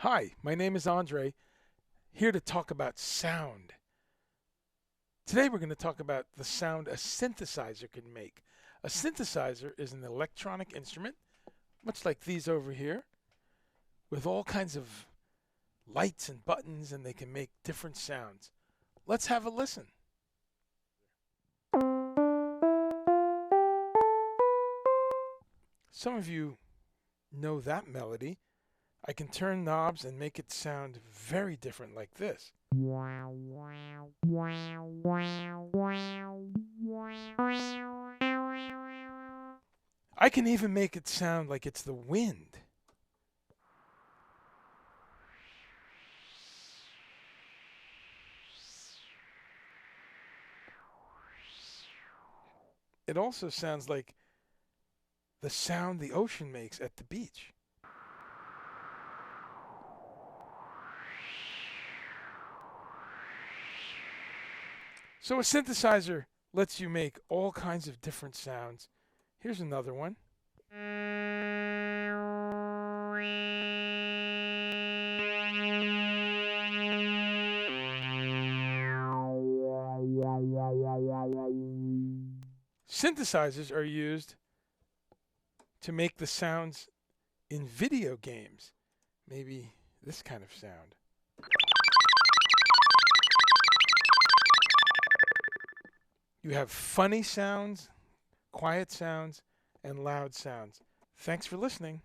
Hi, my name is Andre, here to talk about sound. Today we're going to talk about the sound a synthesizer can make. A synthesizer is an electronic instrument, much like these over here, with all kinds of lights and buttons, and they can make different sounds. Let's have a listen. Some of you know that melody. I can turn knobs and make it sound very different like this. I can even make it sound like it's the wind. It also sounds like the sound the ocean makes at the beach. So a synthesizer lets you make all kinds of different sounds. Here's another one. Synthesizers are used to make the sounds in video games. Maybe this kind of sound. You have funny sounds, quiet sounds, and loud sounds. Thanks for listening.